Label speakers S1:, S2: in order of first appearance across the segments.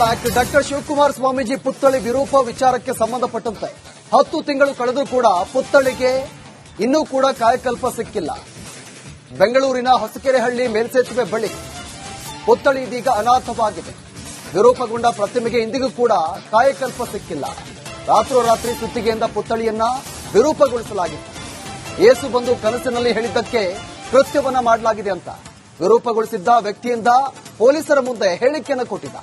S1: Doctor Shivakumara Swamiji ಪುತ್ಥಳಿ ವಿರೂಪ ವಿಚಾರಕ್ಕೆ ಸಂಬಂಧಪಟ್ಟಂತೆ 10 ತಿಂಗಳು ಕಳೆದರೂ ಕೂಡ ಪುತ್ಥಳಿಗೆ ಇನ್ನೂ ಕೂಡ ಕಾಯಕಲ್ಪ ಸಿಕ್ಕಿಲ್ಲ. ಬೆಂಗಳೂರಿನ ಹೊಸಕೆರೆಹಳ್ಳಿ ಮೇಲ್ಸೇತುವೆ ಬಳಿ ಪುತ್ಥಳಿ ಇದೀಗ ಅನಾಥವಾಗಿದೆ. ವಿರೂಪಗೊಂಡ ಪ್ರತಿಮೆಗೆ ಇಂದಿಗೂ ಕೂಡ ಕಾಯಕಲ್ಪ ಸಿಕ್ಕಿಲ್ಲ. ರಾತ್ರೋರಾತ್ರಿ ಸುತ್ತಿಗೆಯಿಂದ ಪುತ್ಥಳಿಯನ್ನ ವಿರೂಪಗೊಳಿಸಲಾಗಿತ್ತು. ಯೇಸು ಬಂದು ಕನಸಿನಲ್ಲಿ ಹೇಳಿದ್ದಕ್ಕೆ ಕೃತ್ಯವನ್ನ ಮಾಡಲಾಗಿದೆ ಅಂತ ವಿರೂಪಗೊಳಿಸಿದ್ದ ವ್ಯಕ್ತಿಯಿಂದ ಪೊಲೀಸರ ಮುಂದೆ ಹೇಳಿಕೆಯನ್ನು ಕೊಟ್ಟಿದ್ದ.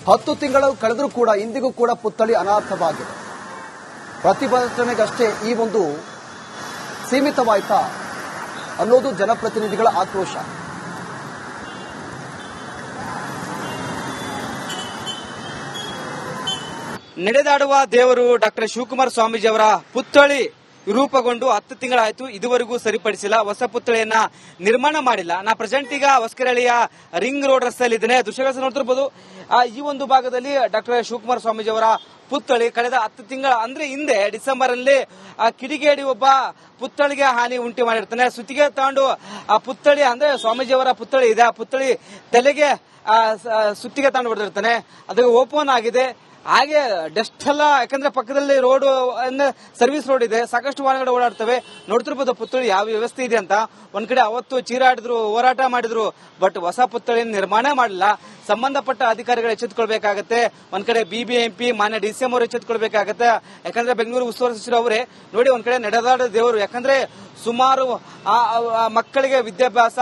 S1: 10 ತಿಂಗಳು ಕಳೆದರೂ ಕೂಡ ಇಂದಿಗೂ ಕೂಡ ಪುತ್ಥಳಿ ಅನಾಥವಾಗಿದೆ. ಪ್ರತಿಭಟನೆಗಷ್ಟೇ ಈ ಒಂದು ಸೀಮಿತವಾಯ್ತಾ ಅನ್ನೋದು ಜನಪ್ರತಿನಿಧಿಗಳ ಆಕ್ರೋಶ.
S2: ನಡೆದಾಡುವ ದೇವರು ಡಾಕ್ಟರ್ ಶಿವಕುಮಾರ ಸ್ವಾಮೀಜಿ ಅವರ ಪುತ್ಥಳಿ ವಿರೂಪಗೊಂಡು 10 ತಿಂಗಳಾಯಿತು, ಇದುವರೆಗೂ ಸರಿಪಡಿಸಿಲ್ಲ. ಹೊಸ ಪುತ್ಥಳಿಯನ್ನ ನಿರ್ಮಾಣ ಮಾಡಿಲ್ಲ. ನಾ ಪ್ರೆಸೆಂಟ್ ಈಗ ಹೊಸಕೆರೆಹಳ್ಳಿಯ ರಿಂಗ್ ರೋಡ್ ರಸ್ತೆಯಲ್ಲಿ ಇದ್ದೇನೆ. ದೃಶ್ಯಗಳನ್ನು ನೋಡ್ತಿರ್ಬೋದು. ಈ ಒಂದು ಭಾಗದಲ್ಲಿ ಡಾಕ್ಟರ್ ಶಿವಕುಮಾರ ಸ್ವಾಮೀಜಿ ಅವರ ಪುತ್ಥಳಿ ಕಳೆದ 10 ತಿಂಗಳ ಅಂದ್ರೆ ಹಿಂದೆ ಡಿಸೆಂಬರ್ ಅಲ್ಲಿ ಕಿಡಿಗೇಡಿ ಒಬ್ಬ ಪುತ್ಥಳಿಗೆ ಹಾನಿ ಉಂಟು ಮಾಡಿರ್ತಾನೆ. ಸುತ್ತಿಗೆ ತಗೊಂಡು ಆ ಪುತ್ಥಳಿ ಅಂದ್ರೆ ಸ್ವಾಮೀಜಿ ಅವರ ಪುತ್ಥಳಿ ಇದೆ, ಆ ಪುತ್ಥಳಿ ತಲೆಗೆ ಸುತ್ತಿಗೆ ತಗೊಂಡು ಹೊಡೆದಿರ್ತಾನೆ. ಅದು ಓಪನ್ ಆಗಿದೆ. ಹಾಗೆ ಡಸ್ಟ್ ಎಲ್ಲ, ಯಾಕಂದ್ರೆ ಪಕ್ಕದಲ್ಲಿ ರೋಡ್ ಸರ್ವಿಸ್ ರೋಡ್ ಇದೆ, ಸಾಕಷ್ಟು ವಾಹನಗಳು ಓಡಾಡ್ತವೆ. ನೋಡ್ತಿರ್ಬೋದು ಪುತ್ಥಳಿ ಯಾವ ವ್ಯವಸ್ಥೆ ಇದೆ ಅಂತ. ಒಂದ್ ಕಡೆ ಅವತ್ತು ಚೀರಾಡಿದ್ರು, ಹೋರಾಟ ಮಾಡಿದ್ರು, ಬಟ್ ಹೊಸ ಪುತ್ಥಳಿಯನ್ನು ನಿರ್ಮಾಣ ಮಾಡಲಿಲ್ಲ. ಸಂಬಂಧಪಟ್ಟ ಅಧಿಕಾರಿಗಳು ಎಚ್ಚೆತ್ತುಕೊಳ್ಬೇಕಾಗತ್ತೆ. ಒಂದ್ ಕಡೆ ಬಿಬಿಎಂಪಿ ಮಾನ್ಯ ಡಿಸಿಎಂ ಅವರು ಎಚ್ಚೆತ್ತುಕೊಳ್ಬೇಕಾಗತ್ತೆ. ಯಾಕಂದ್ರೆ ಬೆಂಗಳೂರು ಉಸ್ತುವಾರಿ ಸಚಿವರು ಅವರೇ ನೋಡಿ, ಒಂದ್ ಕಡೆ ನಡೆದಾಡ ದೇವರು. ಯಾಕಂದ್ರೆ ಸುಮಾರು ಮಕ್ಕಳಿಗೆ ವಿದ್ಯಾಭ್ಯಾಸ,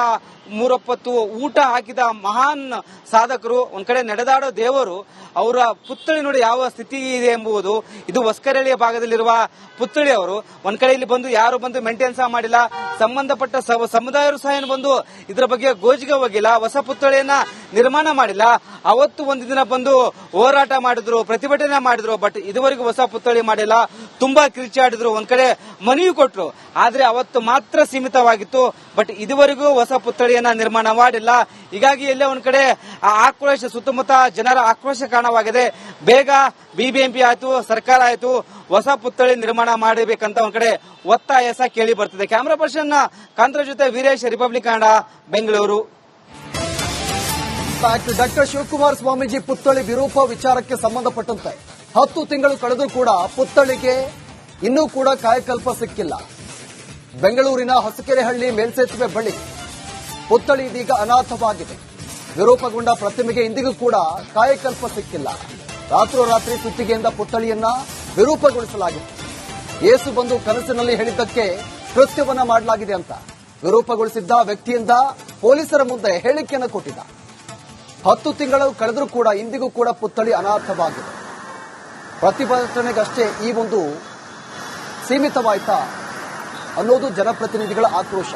S2: 3 ಹೊತ್ತು ಊಟ ಹಾಕಿದ ಮಹಾನ್ ಸಾಧಕರು, ಒಂದ್ ಕಡೆ ನಡೆದಾಡೋ ದೇವರು. ಅವರ ಪುತ್ಥಳಿ ನೋಡಿ ಯಾವ ಸ್ಥಿತಿ ಇದೆ ಎಂಬುದು. ಇದು ಹೊಸಕೆರೆಹಳ್ಳಿಯ ಭಾಗದಲ್ಲಿರುವ ಪುತ್ಥಳಿ. ಅವರು ಒಂದ್ ಕಡೆ ಇಲ್ಲಿ ಬಂದು ಯಾರು ಬಂದು ಮೇಂಟೈನ್ ಸಹ ಮಾಡಿಲ್ಲ. ಸಂಬಂಧಪಟ್ಟ ಸಮುದಾಯರು ಸಹ ಏನು ಬಂದು ಇದರ ಬಗ್ಗೆ ಗೋಜಿಗೆ ಹೋಗಿಲ್ಲ. ಹೊಸ ಪುತ್ಥಳಿಯನ್ನ ನಿರ್ಮಾಣ ಮಾಡಿಲ್ಲ. ಅವತ್ತು ಒಂದು ದಿನ ಬಂದು ಹೋರಾಟ ಮಾಡಿದ್ರು, ಪ್ರತಿಭಟನೆ ಮಾಡಿದ್ರು, ಬಟ್ ಇದುವರೆಗೂ ಹೊಸ ಪುತ್ಥಳಿ ಮಾಡಿಲ್ಲ. ತುಂಬಾ ಕಿರ್ಚಾಡಿದ್ರು, ಒಂದ್ ಕಡೆ ಮನವಿ ಕೊಟ್ರು, ಆದ್ರೆ ಅವತ್ತು ಮಾತ್ರ ಸೀಮಿತವಾಗಿತ್ತು. ಬಟ್ ಇದುವರೆಗೂ ಹೊಸ ಪುತ್ಥಳಿಯನ್ನ ನಿರ್ಮಾಣ ಮಾಡಿಲ್ಲ. ಹೀಗಾಗಿ ಎಲ್ಲೇ ಒಂದ್ ಕಡೆ ಆಕ್ರೋಶ, ಸುತ್ತಮುತ್ತ ಜನರ ಆಕ್ರೋಶ ಕಾರಣವಾಗಿದೆ. ಬೇಗ ಬಿಬಿಎಂಪಿ ಆಯ್ತು, ಸರ್ಕಾರ ಆಯ್ತು, ಹೊಸ ಪುತ್ಥಳಿ ನಿರ್ಮಾಣ ಮಾಡಬೇಕಂತ ಒಂದ್ ಕಡೆ ಒತ್ತಾಯ ಸಹ ಕೇಳಿ ಬರ್ತಿದೆ. ಕ್ಯಾಮರಾ ಪರ್ಸನ್ ಕಾಂತರ ಜೊತೆ ವೀರೇಶ್, ರಿಪಬ್ಲಿಕ್ ಕನ್ನಡ, ಬೆಂಗಳೂರು.
S1: ಡಾಕ್ಟರ್ ಶಿವಕುಮಾರ ಸ್ವಾಮೀಜಿ ಪುತ್ಥಳಿ ವಿರೂಪ ವಿಚಾರಕ್ಕೆ ಸಂಬಂಧಪಟ್ಟಂತೆ 10 ತಿಂಗಳು ಕಳೆದರೂ ಕೂಡ ಪುತ್ಥಳಿಗೆ ಇನ್ನೂ ಕೂಡ ಕಾಯಕಲ್ಪ ಸಿಕ್ಕಿಲ್ಲ. ಬೆಂಗಳೂರಿನ ಹೊಸಕೆರೆಹಳ್ಳಿ ಮೇಲ್ಸೇತುವೆ ಬಳಿ ಪುತ್ಥಳಿ ಇದೀಗ ಅನಾಥವಾಗಿದೆ. ವಿರೂಪಗೊಂಡ ಪ್ರತಿಮೆಗೆ ಇಂದಿಗೂ ಕೂಡ ಕಾಯಕಲ್ಪ ಸಿಕ್ಕಿಲ್ಲ. ರಾತ್ರೋರಾತ್ರಿ ಸುತ್ತಿಗೆಯಿಂದ ಪುತ್ಥಳಿಯನ್ನ ವಿರೂಪಗೊಳಿಸಲಾಗಿತ್ತು. ಯೇಸು ಬಂದು ಕನಸಿನಲ್ಲಿ ಹೇಳಿದ್ದಕ್ಕೆ ಕೃತ್ಯವನ್ನ ಮಾಡಲಾಗಿದೆ ಅಂತ ವಿರೂಪಗೊಳಿಸಿದ್ದ ವ್ಯಕ್ತಿಯಿಂದ ಪೊಲೀಸರ ಮುಂದೆ ಹೇಳಿಕೆಯನ್ನು ಕೊಟ್ಟಿದ್ದ. 10 ತಿಂಗಳು ಕಳೆದರೂ ಕೂಡ ಇಂದಿಗೂ ಕೂಡ ಪುತ್ಥಳಿ ಅನಾಥವಾಗಿದೆ. ಪ್ರತಿಭಟನೆಗಷ್ಟೇ ಈ ಒಂದು ಸೀಮಿತವಾಯ್ತಾ ಅನ್ನೋದು ಜನಪ್ರತಿನಿಧಿಗಳ ಆಕ್ರೋಶ.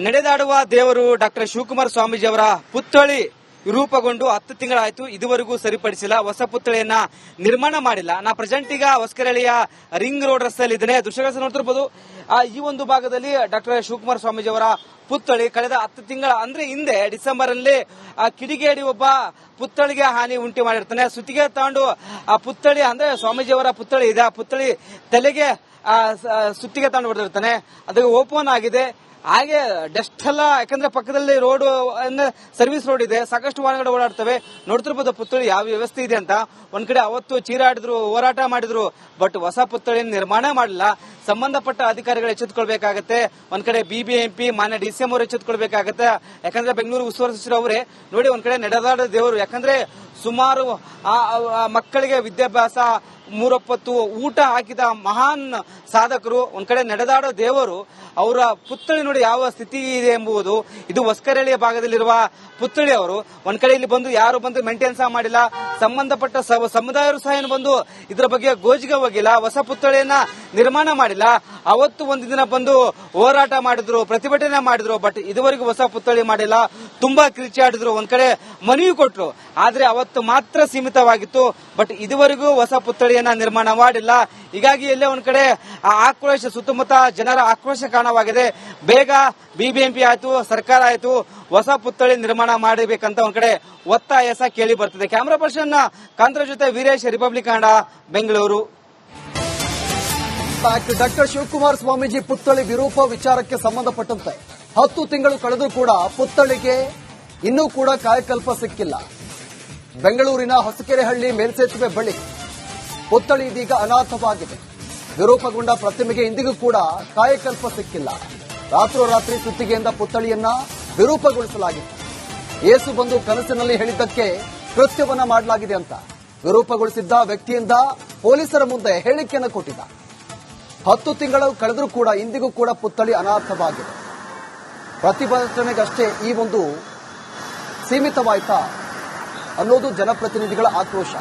S2: ನಡೆದಾಡುವ ದೇವರು ಡಾಕ್ಟರ್ ಶಿವಕುಮಾರ ಸ್ವಾಮೀಜಿ ಅವರ ಪುತ್ಥಳಿ ವಿರೂಪಗೊಂಡು 10 ತಿಂಗಳಾಯಿತು, ಇದುವರೆಗೂ ಸರಿಪಡಿಸಿಲ್ಲ. ಹೊಸ ಪುತ್ಥಳಿಯನ್ನ ನಿರ್ಮಾಣ ಮಾಡಿಲ್ಲ. ನಾ ಪ್ರೆಸೆಂಟ್ ಈಗ ಹೊಸಕೆರೆಹಳ್ಳಿಯ ರಿಂಗ್ ರೋಡ್ ರಸ್ತೆಯಲ್ಲಿ ಇದ್ದೇನೆ. ದೃಶ್ಯಗಳನ್ನು ನೋಡ್ತಿರ್ಬೋದು. ಈ ಒಂದು ಭಾಗದಲ್ಲಿ ಡಾಕ್ಟರ್ ಶಿವಕುಮಾರ ಸ್ವಾಮೀಜಿ ಅವರ ಪುತ್ಥಳಿ ಕಳೆದ 10 ತಿಂಗಳ ಅಂದ್ರೆ ಹಿಂದೆ ಡಿಸೆಂಬರ್ ಅಲ್ಲಿ ಕಿಡಿಗೇಡಿ ಒಬ್ಬ ಪುತ್ಥಳಿಗೆ ಹಾನಿ ಉಂಟು ಮಾಡಿರ್ತಾನೆ. ಸುತ್ತಿಗೆ ತಗೊಂಡು ಆ ಪುತ್ಥಳಿ ಅಂದ್ರೆ ಸ್ವಾಮೀಜಿ ಅವರ ಪುತ್ಥಳಿ ಇದೆ, ಆ ಪುತ್ಥಳಿ ತಲೆಗೆ ಸುತ್ತಿಗೆ ತಗೊಂಡು ಹೊಡೆದಿರ್ತಾನೆ. ಅದು ಓಪನ್ ಆಗಿದೆ. ಹಾಗೆ ಡಸ್ಟ್ ಎಲ್ಲ, ಯಾಕಂದ್ರೆ ಪಕ್ಕದಲ್ಲಿ ರೋಡ್ ಸರ್ವಿಸ್ ರೋಡ್ ಇದೆ, ಸಾಕಷ್ಟು ವಾಹನಗಳು ಓಡಾಡ್ತವೆ. ನೋಡ್ತಿರ್ಬೋದು ಪುತ್ಥಳಿ ಯಾವ ವ್ಯವಸ್ಥೆ ಇದೆ ಅಂತ. ಒಂದ್ ಕಡೆ ಅವತ್ತು ಚೀರಾಡಿದ್ರು, ಹೋರಾಟ ಮಾಡಿದ್ರು, ಬಟ್ ಹೊಸ ಪುತ್ಥಳಿಯನ್ನು ನಿರ್ಮಾಣ ಮಾಡಲಿಲ್ಲ. ಸಂಬಂಧಪಟ್ಟ ಅಧಿಕಾರಿಗಳು ಎಚ್ಚೆತ್ತುಕೊಳ್ಬೇಕಾಗತ್ತೆ. ಒಂದ್ ಕಡೆ ಬಿಬಿಎಂಪಿ ಮಾನ್ಯ ಡಿಸಿಎಂ ಅವರು ಎಚ್ಚೆತ್ತುಕೊಳ್ಬೇಕಾಗತ್ತೆ. ಯಾಕಂದ್ರೆ ಬೆಂಗಳೂರು ಉಸ್ತುವಾರಿ ಸಚಿವರು ಅವರೇ ನೋಡಿ, ಒಂದ್ ಕಡೆ ನಡೆದಾಡೋ ದೇವರು. ಯಾಕಂದ್ರೆ ಸುಮಾರು ಮಕ್ಕಳಿಗೆ ವಿದ್ಯಾಭ್ಯಾಸ, 3 ಹೊತ್ತು ಊಟ ಹಾಕಿದ ಮಹಾನ್ ಸಾಧಕರು, ಒಂದ್ ಕಡೆ ನಡೆದಾಡೋ ದೇವರು. ಅವರ ಪುತ್ಥಳಿ ನೋಡಿ ಯಾವ ಸ್ಥಿತಿ ಇದೆ ಎಂಬುದು. ಇದು ಹೊಸಕೆರೆಹಳ್ಳಿಯ ಭಾಗದಲ್ಲಿರುವ ಪುತ್ಥಳಿ. ಅವರು ಒಂದ್ ಕಡೆ ಇಲ್ಲಿ ಬಂದು ಯಾರು ಬಂದು ಮೇಂಟೈನ್ ಸಹ ಮಾಡಿಲ್ಲ. ಸಂಬಂಧಪಟ್ಟ ಸಮುದಾಯರು ಸಹ ಏನು ಬಂದು ಇದರ ಬಗ್ಗೆ ಗೋಜಿಗೆ ಹೋಗಿಲ್ಲ. ಹೊಸ ಪುತ್ಥಳಿಯನ್ನ ನಿರ್ಮಾಣ ಮಾಡಿಲ್ಲ. ಅವತ್ತು ಒಂದು ದಿನ ಬಂದು ಹೋರಾಟ ಮಾಡಿದ್ರು, ಪ್ರತಿಭಟನೆ ಮಾಡಿದ್ರು, ಬಟ್ ಇದುವರೆಗೂ ಹೊಸ ಪುತ್ಥಳಿ ಮಾಡಿಲ್ಲ. ತುಂಬಾ ಕಿರ್ಚಾಡಿದ್ರು, ಒಂದ್ ಕಡೆ ಮನವಿ ಕೊಟ್ರು, ಆದ್ರೆ ಅವತ್ತು ಮಾತ್ರ ಸೀಮಿತವಾಗಿತ್ತು. ಬಟ್ ಇದುವರೆಗೂ ಹೊಸ ಪುತ್ಥಳಿಯನ್ನ ನಿರ್ಮಾಣ ಮಾಡಿಲ್ಲ. ಹೀಗಾಗಿ ಎಲ್ಲೇ ಒಂದ್ ಕಡೆ ಆಕ್ರೋಶ, ಸುತ್ತಮುತ್ತ ಜನರ ಆಕ್ರೋಶ ಕಾರಣವಾಗಿದೆ. ಬೇಗ ಬಿಬಿಎಂಪಿ ಆಯ್ತು, ಸರ್ಕಾರ ಆಯ್ತು, ಹೊಸ ಪುತ್ಥಳಿ ನಿರ್ಮಾಣ ಮಾಡಬೇಕಂತ ಒಂದ್ ಕಡೆ ಒತ್ತಾಯ ಸಹ ಕೇಳಿ ಬರ್ತಿದೆ. ಕ್ಯಾಮರಾ ಪರ್ಸನ್ ಕಾಂತರ ಜೊತೆ ವೀರೇಶ್, ರಿಪಬ್ಲಿಕ್ ಕನ್ನಡ, ಬೆಂಗಳೂರು.
S1: ಡಾಕ್ಟರ್ ಶಿವಕುಮಾರ ಸ್ವಾಮೀಜಿ ಪುತ್ಥಳಿ ವಿರೂಪ ವಿಚಾರಕ್ಕೆ ಸಂಬಂಧಪಟ್ಟಂತೆ 10 ತಿಂಗಳು ಕಳೆದರೂ ಕೂಡ ಪುತ್ಥಳಿಗೆ ಇನ್ನೂ ಕೂಡ ಕಾಯಕಲ್ಪ ಸಿಕ್ಕಿಲ್ಲ. ಬೆಂಗಳೂರಿನ ಹೊಸಕೆರೆಹಳ್ಳಿ ಮೇಲ್ಸೇತುವೆ ಬಳಿ ಪುತ್ಥಳಿ ಇದೀಗ ಅನಾಥವಾಗಿದೆ. ವಿರೂಪಗೊಂಡ ಪ್ರತಿಮೆಗೆ ಇಂದಿಗೂ ಕೂಡ ಕಾಯಕಲ್ಪ ಸಿಕ್ಕಿಲ್ಲ. ರಾತ್ರೋರಾತ್ರಿ ಸುತ್ತಿಗೆಯಿಂದ ಪುತ್ಥಳಿಯನ್ನ ವಿರೂಪಗೊಳಿಸಲಾಗಿತ್ತು. ಯೇಸು ಬಂದು ಕನಸಿನಲ್ಲಿ ಹೇಳಿದ್ದಕ್ಕೆ ಕೃತ್ಯವನ್ನ ಮಾಡಲಾಗಿದೆ ಅಂತ ವಿರೂಪಗೊಳಿಸಿದ್ದ ವ್ಯಕ್ತಿಯಿಂದ ಪೊಲೀಸರ ಮುಂದೆ ಹೇಳಿಕೆಯನ್ನು ಕೊಟ್ಟಿದ್ದ. 10 ತಿಂಗಳು ಕಳೆದರೂ ಕೂಡ ಇಂದಿಗೂ ಕೂಡ ಪುತ್ಥಳಿ ಅನಾಥವಾಗಿದೆ. ಪ್ರತಿಭಟನೆಗಷ್ಟೇ ಈ ಒಂದು ಸೀಮಿತವಾಯ್ತಾ ಅನ್ನೋದು ಜನಪ್ರತಿನಿಧಿಗಳ ಆಕ್ರೋಶ.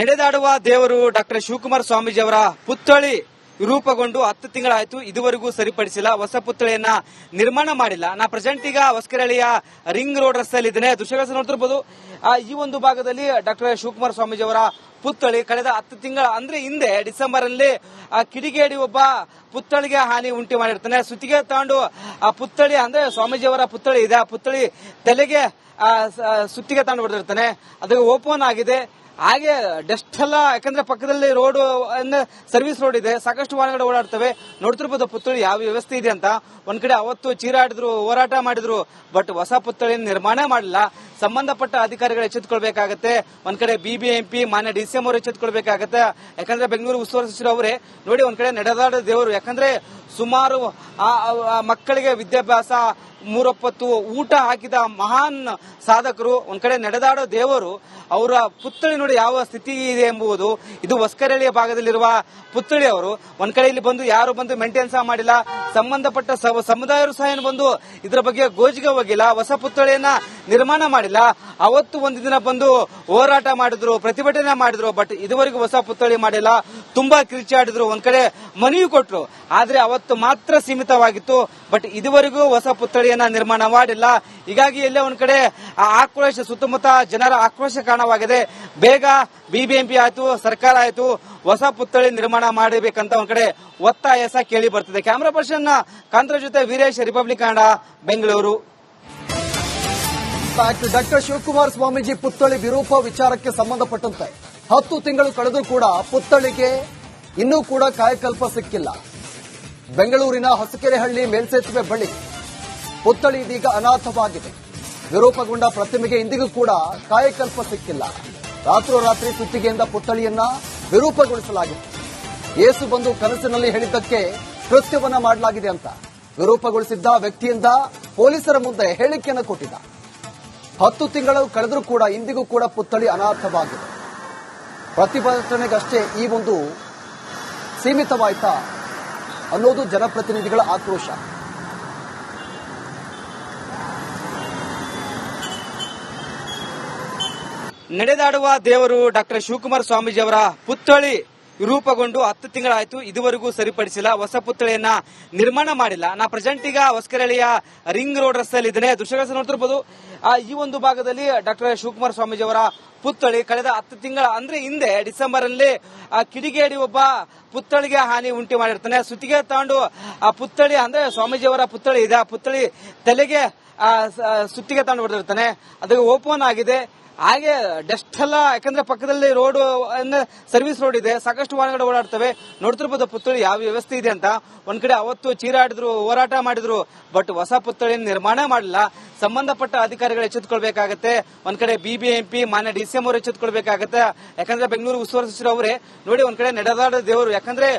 S2: ನಡೆದಾಡುವ ದೇವರು ಡಾಕ್ಟರ್ ಶಿವಕುಮಾರ ಸ್ವಾಮೀಜಿ ಅವರ ಪುತ್ಥಳಿ ವಿರೂಪಗೊಂಡು 10 ತಿಂಗಳಾಯಿತು, ಇದುವರೆಗೂ ಸರಿಪಡಿಸಿಲ್ಲ. ಹೊಸ ಪುತ್ಥಳಿಯನ್ನ ನಿರ್ಮಾಣ ಮಾಡಿಲ್ಲ. ನಾ ಪ್ರೆಸೆಂಟ್ ಈಗ ಹೊಸಕೆರೆಹಳ್ಳಿಯ ರಿಂಗ್ ರೋಡ್ ರಸ್ತೆಯಲ್ಲಿ ಇದ್ದೇನೆ. ದೃಶ್ಯಗಳನ್ನು ನೋಡ್ತಿರ್ಬೋದು. ಈ ಒಂದು ಭಾಗದಲ್ಲಿ ಡಾಕ್ಟರ್ ಶಿವಕುಮಾರ ಸ್ವಾಮೀಜಿ ಅವರ ಪುತ್ಥಳಿ ಕಳೆದ 10 ತಿಂಗಳ ಅಂದ್ರೆ ಹಿಂದೆ ಡಿಸೆಂಬರ್ ಅಲ್ಲಿ ಕಿಡಿಗೇಡಿ ಒಬ್ಬ ಪುತ್ಥಳಿಗೆ ಹಾನಿ ಉಂಟು ಮಾಡಿರ್ತಾನೆ. ಸುತ್ತಿಗೆ ತಗೊಂಡು ಆ ಪುತ್ಥಳಿ ಅಂದ್ರೆ ಸ್ವಾಮೀಜಿ ಅವರ ಪುತ್ಥಳಿ ಇದೆ, ಆ ಪುತ್ಥಳಿ ತಲೆಗೆ ಸುತ್ತಿಗೆ ತಗೊಂಡು ಹೊಡೆದಿರ್ತಾನೆ. ಅದು ಓಪನ್ ಆಗಿದೆ. ಹಾಗೆ ಡಸ್ಟ್ ಎಲ್ಲ, ಯಾಕಂದ್ರೆ ಪಕ್ಕದಲ್ಲಿ ರೋಡ್ ಸರ್ವಿಸ್ ರೋಡ್ ಇದೆ, ಸಾಕಷ್ಟು ವಾಹನಗಳು ಓಡಾಡ್ತವೆ. ನೋಡ್ತಿರ್ಬೋದು ಪುತ್ಥಳಿ ಯಾವ ವ್ಯವಸ್ಥೆ ಇದೆ ಅಂತ. ಒಂದ್ ಕಡೆ ಅವತ್ತು ಚೀರಾಡಿದ್ರು, ಹೋರಾಟ ಮಾಡಿದ್ರು, ಬಟ್ ಹೊಸ ಪುತ್ಥಳಿಯನ್ನು ನಿರ್ಮಾಣ ಮಾಡಲಿಲ್ಲ. ಸಂಬಂಧಪಟ್ಟ ಅಧಿಕಾರಿಗಳು ಎಚ್ಚೆತ್ತುಕೊಳ್ಬೇಕಾಗತ್ತೆ. ಒಂದ್ ಕಡೆ ಬಿಬಿಎಂಪಿ ಮಾನ್ಯ ಡಿಸಿಎಂ ಅವರು ಎಚ್ಚೆತ್ತುಕೊಳ್ಬೇಕಾಗತ್ತೆ. ಯಾಕಂದ್ರೆ ಬೆಂಗಳೂರು ಉಸ್ತುವಾರಿ ಸಚಿವರು ಅವರೇ ನೋಡಿ, ಒಂದ್ ಕಡೆ ನಡೆದಾಡ ದೇವರು. ಯಾಕಂದ್ರೆ ಸುಮಾರು ಮಕ್ಕಳಿಗೆ ವಿದ್ಯಾಭ್ಯಾಸ, 3 ಹೊತ್ತು ಊಟ ಹಾಕಿದ ಮಹಾನ್ ಸಾಧಕರು, ಒಂದ್ ಕಡೆ ನಡೆದಾಡೋ ದೇವರು. ಅವರ ಪುತ್ಥಳಿ ನೋಡಿ ಯಾವ ಸ್ಥಿತಿ ಇದೆ ಎಂಬುದು. ಇದು ಹೊಸಕೆರೆಹಳ್ಳಿಯ ಭಾಗದಲ್ಲಿರುವ ಪುತ್ಥಳಿ. ಅವರು ಒಂದ್ ಕಡೆ ಇಲ್ಲಿ ಬಂದು ಯಾರು ಬಂದು ಮೇಂಟೈನ್ ಸಹ ಮಾಡಿಲ್ಲ. ಸಂಬಂಧಪಟ್ಟ ಸಮುದಾಯರು ಸಹ ಏನು ಬಂದು ಇದರ ಬಗ್ಗೆ ಗೋಜಿಗೆ ಹೋಗಿಲ್ಲ. ಹೊಸ ಪುತ್ಥಳಿಯನ್ನ ನಿರ್ಮಾಣ ಮಾಡಿಲ್ಲ. ಅವತ್ತು ಒಂದು ದಿನ ಬಂದು ಹೋರಾಟ ಮಾಡಿದ್ರು, ಪ್ರತಿಭಟನೆ ಮಾಡಿದ್ರು, ಬಟ್ ಇದುವರೆಗೂ ಹೊಸ ಪುತ್ಥಳಿ ಮಾಡಿಲ್ಲ. ತುಂಬಾ ಕಿರ್ಚಾಡಿದ್ರು, ಒಂದ್ ಕಡೆ ಮನವಿ ಕೊಟ್ರು, ಆದ್ರೆ ಅವತ್ತು ಮಾತ್ರ ಸೀಮಿತವಾಗಿತ್ತು. ಬಟ್ ಇದುವರೆಗೂ ಹೊಸ ಪುತ್ಥಳಿಯನ್ನ ನಿರ್ಮಾಣ ಮಾಡಿಲ್ಲ. ಹೀಗಾಗಿ ಎಲ್ಲೇ ಒಂದ್ ಕಡೆ ಆಕ್ರೋಶ, ಸುತ್ತಮುತ್ತ ಜನರ ಆಕ್ರೋಶ ಕಾರಣವಾಗಿದೆ. ಬೇಗ ಬಿಬಿಎಂಪಿ ಆಯ್ತು, ಸರ್ಕಾರ ಆಯ್ತು, ಹೊಸ ಪುತ್ಥಳಿ ನಿರ್ಮಾಣ ಮಾಡಬೇಕಂತ ಒಂದ್ ಕಡೆ ಒತ್ತಾಯ ಸಹ ಕೇಳಿ ಬರ್ತಿದೆ. ಕ್ಯಾಮರಾ ಪರ್ಸನ್ ಕಾಂತರ ಜೊತೆ ವೀರೇಶ್, ರಿಪಬ್ಲಿಕ್ ಕನ್ನಡ, ಬೆಂಗಳೂರು.
S1: ಡಾಕ್ಟರ್ ಶಿವಕುಮಾರ ಸ್ವಾಮೀಜಿ ಪುತ್ಥಳಿ ವಿರೂಪ ವಿಚಾರಕ್ಕೆ ಸಂಬಂಧಪಟ್ಟಂತೆ 10 ತಿಂಗಳು ಕಳೆದರೂ ಕೂಡ ಪುತ್ಥಳಿಗೆ ಇನ್ನೂ ಕೂಡ ಕಾಯಕಲ್ಪ ಸಿಕ್ಕಿಲ್ಲ. ಬೆಂಗಳೂರಿನ ಹೊಸಕೆರೆಹಳ್ಳಿ ಮೇಲ್ಸೇತುವೆ ಬಳಿ ಪುತ್ಥಳಿ ಇದೀಗ ಅನಾಥವಾಗಿದೆ. ವಿರೂಪಗೊಂಡ ಪ್ರತಿಮೆಗೆ ಇಂದಿಗೂ ಕೂಡ ಕಾಯಕಲ್ಪ ಸಿಕ್ಕಿಲ್ಲ. ರಾತ್ರೋರಾತ್ರಿ ಸುತ್ತಿಗೆಯಿಂದ ಪುತ್ಥಳಿಯನ್ನ ವಿರೂಪಗೊಳಿಸಲಾಗಿತ್ತು. ಯೇಸು ಬಂದು ಕನಸಿನಲ್ಲಿ ಹೇಳಿದ್ದಕ್ಕೆ ಕೃತ್ಯವನ್ನ ಮಾಡಲಾಗಿದೆ ಅಂತ ವಿರೂಪಗೊಳಿಸಿದ್ದ ವ್ಯಕ್ತಿಯಿಂದ ಪೊಲೀಸರ ಮುಂದೆ ಹೇಳಿಕೆಯನ್ನು ಕೊಟ್ಟಿದ್ದ. 10 ತಿಂಗಳು ಕಳೆದರೂ ಕೂಡ ಇಂದಿಗೂ ಕೂಡ ಪುತ್ಥಳಿ ಅನಾಥವಾಗಿದೆ. ಪ್ರತಿಭಟನೆಗಷ್ಟೇ ಈ ಒಂದು ಸೀಮಿತವಾಯ್ತಾ ಅನ್ನೋದು ಜನಪ್ರತಿನಿಧಿಗಳ ಆಕ್ರೋಶ.
S2: ನಡೆದಾಡುವ ದೇವರು ಡಾಕ್ಟರ್ ಶಿವಕುಮಾರ ಸ್ವಾಮೀಜಿ ಅವರ ಪುತ್ಥಳಿ ವಿರೂಪಗೊಂಡು 10 ತಿಂಗಳಾಯಿತು, ಇದುವರೆಗೂ ಸರಿಪಡಿಸಿಲ್ಲ. ಹೊಸ ಪುತ್ಥಳಿಯನ್ನ ನಿರ್ಮಾಣ ಮಾಡಿಲ್ಲ. ನಾ ಪ್ರೆಸೆಂಟ್ ಈಗ ಹೊಸಕೆರೆಹಳ್ಳಿಯ ರಿಂಗ್ ರೋಡ್ ರಸ್ತೆಯಲ್ಲಿ ಇದ್ದೇನೆ. ದೃಶ್ಯಗಳನ್ನು ನೋಡ್ತಿರ್ಬೋದು. ಈ ಒಂದು ಭಾಗದಲ್ಲಿ ಡಾಕ್ಟರ್ ಶಿವಕುಮಾರ ಸ್ವಾಮೀಜಿ ಅವರ ಪುತ್ಥಳಿ ಕಳೆದ 10 ತಿಂಗಳ ಅಂದ್ರೆ ಹಿಂದೆ ಡಿಸೆಂಬರ್ ಅಲ್ಲಿ ಕಿಡಿಗೇಡಿ ಒಬ್ಬ ಪುತ್ಥಳಿಗೆ ಹಾನಿ ಉಂಟು ಮಾಡಿರ್ತಾನೆ. ಸುತ್ತಿಗೆ ತಗೊಂಡು ಆ ಪುತ್ಥಳಿ ಅಂದ್ರೆ ಸ್ವಾಮೀಜಿ ಅವರ ಪುತ್ಥಳಿ ಇದೆ, ಆ ಪುತ್ಥಳಿ ತಲೆಗೆ ಸುತ್ತಿಗೆ ತಗೊಂಡು ಹೊಡೆದಿರ್ತಾನೆ. ಅದು ಓಪನ್ ಆಗಿದೆ. ಹಾಗೆ ಡಸ್ಟ್ ಎಲ್ಲ, ಯಾಕಂದ್ರೆ ಪಕ್ಕದಲ್ಲಿ ರೋಡ್ ಸರ್ವಿಸ್ ರೋಡ್ ಇದೆ, ಸಾಕಷ್ಟು ವಾಹನಗಳು ಓಡಾಡ್ತವೆ. ನೋಡ್ತಿರ್ಬೋದು ಪುತ್ಥಳಿ ಯಾವ ವ್ಯವಸ್ಥೆ ಇದೆ ಅಂತ. ಒಂದ್ ಕಡೆ ಅವತ್ತು ಚೀರಾಡಿದ್ರು, ಹೋರಾಟ ಮಾಡಿದ್ರು, ಬಟ್ ಹೊಸ ಪುತ್ಥಳಿಯನ್ನು ನಿರ್ಮಾಣ ಮಾಡಲಿಲ್ಲ. ಸಂಬಂಧಪಟ್ಟ ಅಧಿಕಾರಿಗಳು ಎಚ್ಚೆತ್ತುಕೊಳ್ಬೇಕಾಗತ್ತೆ. ಒಂದ್ ಕಡೆ ಬಿಬಿಎಂಪಿ ಮಾನ್ಯ ಡಿಸಿಎಂ ಅವರು ಎಚ್ಚೆತ್ತುಕೊಳ್ಬೇಕಾಗತ್ತೆ. ಯಾಕಂದ್ರೆ ಬೆಂಗಳೂರು ಉಸ್ತುವಾರಿ ಸಚಿವರು ಅವರೇ ನೋಡಿ, ಒಂದ್ ಕಡೆ ನಡೆದಾಡೋ ದೇವರು. ಯಾಕಂದ್ರೆ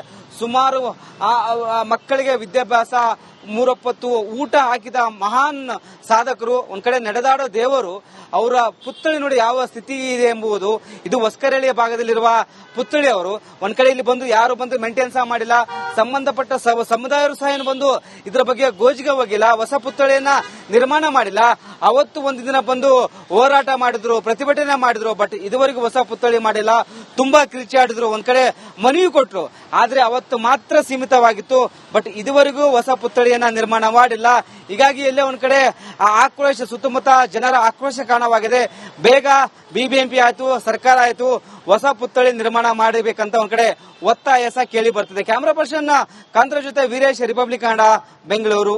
S2: ಸುಮಾರು ಮಕ್ಕಳಿಗೆ ವಿದ್ಯಾಭ್ಯಾಸ, 3 ಹೊತ್ತು ಊಟ ಹಾಕಿದ ಮಹಾನ್ ಸಾಧಕರು, ಒಂದ್ ಕಡೆ ನಡೆದಾಡೋ ದೇವರು. ಅವರ ಪುತ್ಥಳಿ ನೋಡಿ ಯಾವ ಸ್ಥಿತಿ ಇದೆ ಎಂಬುದು. ಇದು ಹೊಸಕೆರೆಹಳ್ಳಿಯ ಭಾಗದಲ್ಲಿರುವ ಪುತ್ಥಳಿ. ಅವರು ಒಂದ್ ಕಡೆ ಇಲ್ಲಿ ಬಂದು ಯಾರು ಬಂದು ಮೇಂಟೈನ್ ಸಹ ಮಾಡಿಲ್ಲ. ಸಂಬಂಧಪಟ್ಟ ಸಮುದಾಯರು ಸಹ ಏನು ಬಂದು ಇದರ ಬಗ್ಗೆ ಗೋಜಿಗೆ ಹೋಗಿಲ್ಲ. ಹೊಸ ಪುತ್ಥಳಿಯನ್ನ ನಿರ್ಮಾಣ ಮಾಡಿಲ್ಲ. ಅವತ್ತು ಒಂದು ದಿನ ಬಂದು ಹೋರಾಟ ಮಾಡಿದ್ರು, ಪ್ರತಿಭಟನೆ ಮಾಡಿದ್ರು, ಬಟ್ ಇದುವರೆಗೂ ಹೊಸ ಪುತ್ಥಳಿ ಮಾಡಿಲ್ಲ. ತುಂಬಾ ಕಿರ್ಚಾಡಿದ್ರು, ಒಂದ್ ಕಡೆ ಮನವಿ ಕೊಟ್ರು, ಆದ್ರೆ ಅವತ್ತು ಮಾತ್ರ ಸೀಮಿತವಾಗಿತ್ತು. ಬಟ್ ಇದುವರೆಗೂ ಹೊಸ ಪುತ್ಥಳಿಯನ್ನ ನಿರ್ಮಾಣ ಮಾಡಿಲ್ಲ. ಹೀಗಾಗಿ ಎಲ್ಲೇ ಒಂದ್ ಕಡೆ ಆಕ್ರೋಶ, ಸುತ್ತಮುತ್ತ ಜನರ ಆಕ್ರೋಶ ಕಾರಣವಾಗಿದೆ. ಬೇಗ ಬಿಬಿಎಂಪಿ ಆಯ್ತು, ಸರ್ಕಾರ ಆಯ್ತು, ಹೊಸ ಪುತ್ಥಳಿ ನಿರ್ಮಾಣ ಮಾಡಬೇಕಂತ ಒಂದ್ ಕಡೆ ಒತ್ತಾಯ ಸಹ ಕೇಳಿ ಬರ್ತಿದೆ. ಕ್ಯಾಮರಾ ಪರ್ಸನ್ ಕಾಂತರ ಜೊತೆ ವೀರೇಶ್, ರಿಪಬ್ಲಿಕ್ ಕನ್ನಡ, ಬೆಂಗಳೂರು.